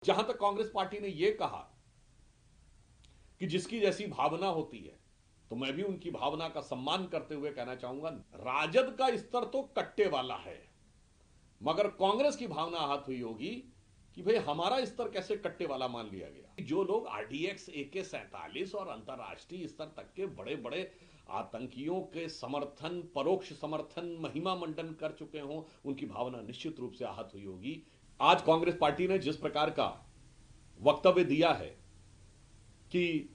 जहां तक कांग्रेस पार्टी ने यह कहा कि जिसकी जैसी भावना होती है, तो मैं भी उनकी भावना का सम्मान करते हुए कहना चाहूंगा, राजद का स्तर तो कट्टे वाला है, मगर कांग्रेस की भावना आहत हुई होगी कि भाई हमारा स्तर कैसे कट्टे वाला मान लिया गया। जो लोग RDX AK-47 और अंतरराष्ट्रीय स्तर तक के बड़े बड़े आतंकियों के समर्थन, परोक्ष समर्थन, महिमा मंडन कर चुके हों, उनकी भावना निश्चित रूप से आहत हुई होगी। आज कांग्रेस पार्टी ने जिस प्रकार का वक्तव्य दिया है कि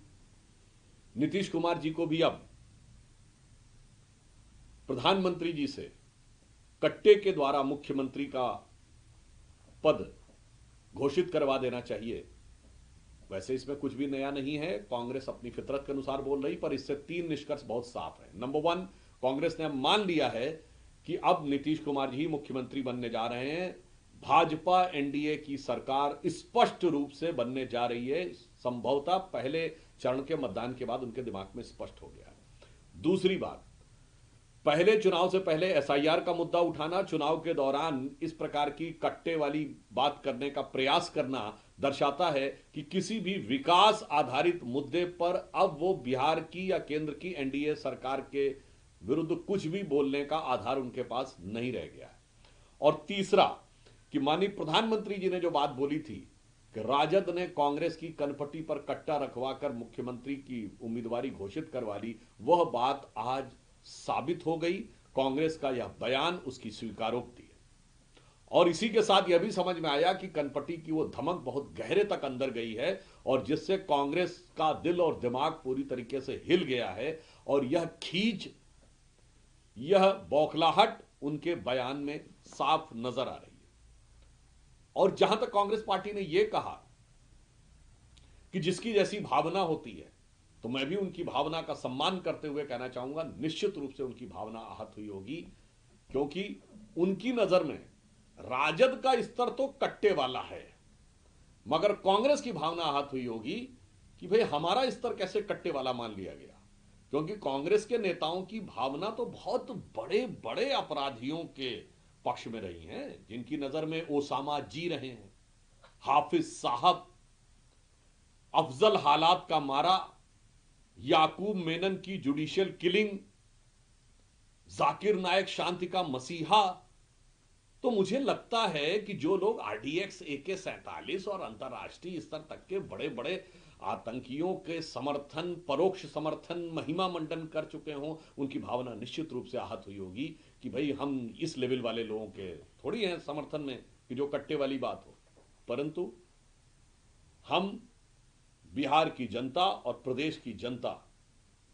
नीतीश कुमार जी को भी अब प्रधानमंत्री जी से कट्टे के द्वारा मुख्यमंत्री का पद घोषित करवा देना चाहिए, वैसे इसमें कुछ भी नया नहीं है। कांग्रेस अपनी फितरत के अनुसार बोल रही, पर इससे तीन निष्कर्ष बहुत साफ है। नंबर 1, कांग्रेस ने अब मान लिया है कि अब नीतीश कुमार जी मुख्यमंत्री बनने जा रहे हैं। भाजपा NDA की सरकार स्पष्ट रूप से बनने जा रही है, संभवतः पहले चरण के मतदान के बाद उनके दिमाग में स्पष्ट हो गया है। दूसरी बात, पहले चुनाव से पहले SIR का मुद्दा उठाना, चुनाव के दौरान इस प्रकार की कट्टे वाली बात करने का प्रयास करना दर्शाता है कि किसी भी विकास आधारित मुद्दे पर अब वो बिहार की या केंद्र की NDA सरकार के विरुद्ध कुछ भी बोलने का आधार उनके पास नहीं रह गया है। और तीसरा कि माननीय प्रधानमंत्री जी ने जो बात बोली थी कि राजद ने कांग्रेस की कनपट्टी पर कट्टा रखवाकर मुख्यमंत्री की उम्मीदवारी घोषित करवा ली, वह बात आज साबित हो गई। कांग्रेस का यह बयान उसकी स्वीकारोक्ति है, और इसी के साथ यह भी समझ में आया कि कनपट्टी की वो धमक बहुत गहरे तक अंदर गई है, और जिससे कांग्रेस का दिल और दिमाग पूरी तरीके से हिल गया है, और यह खींच, यह बौखलाहट उनके बयान में साफ नजर आ रही है। और जहां तक कांग्रेस पार्टी ने यह कहा कि जिसकी जैसी भावना होती है, तो मैं भी उनकी भावना का सम्मान करते हुए कहना चाहूंगा, निश्चित रूप से उनकी भावना आहत हुई होगी, क्योंकि उनकी नजर में राजद का स्तर तो कट्टे वाला है, मगर कांग्रेस की भावना आहत हुई होगी कि भाई हमारा स्तर कैसे कट्टे वाला मान लिया गया। क्योंकि कांग्रेस के नेताओं की भावना तो बहुत बड़े बड़े अपराधियों के पक्ष में रही हैं, जिनकी नजर में ओसामा जी रहे हैं, हाफिज साहब, अफजल हालात का मारा, याकूब मेनन की जुडिशियल किलिंग, जाकिर नायक शांति का मसीहा। तो मुझे लगता है कि जो लोग RDX AK-47 और अंतरराष्ट्रीय स्तर तक के बड़े बड़े आतंकियों के समर्थन, परोक्ष समर्थन, महिमा मंडन कर चुके हों, उनकी भावना निश्चित रूप से आहत हुई होगी कि भाई हम इस लेवल वाले लोगों के थोड़ी हैं समर्थन में कि जो कट्टे वाली बात हो। परंतु हम बिहार की जनता और प्रदेश की जनता,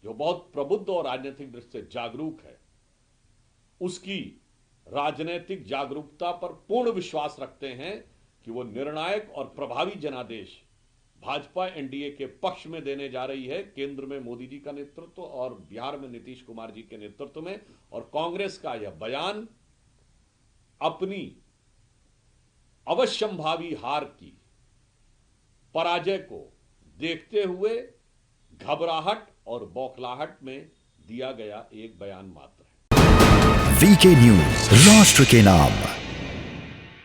जो बहुत प्रबुद्ध और राजनीतिक दृष्टि से जागरूक है, उसकी राजनीतिक जागरूकता पर पूर्ण विश्वास रखते हैं कि वो निर्णायक और प्रभावी जनादेश भाजपा NDA के पक्ष में देने जा रही है, केंद्र में मोदी जी का नेतृत्व और बिहार में नीतीश कुमार जी के नेतृत्व में। और कांग्रेस का यह बयान अपनी अवश्यंभावी हार की, पराजय को देखते हुए घबराहट और बौखलाहट में दिया गया एक बयान मात्र है। VK न्यूज, राष्ट्र के नाम।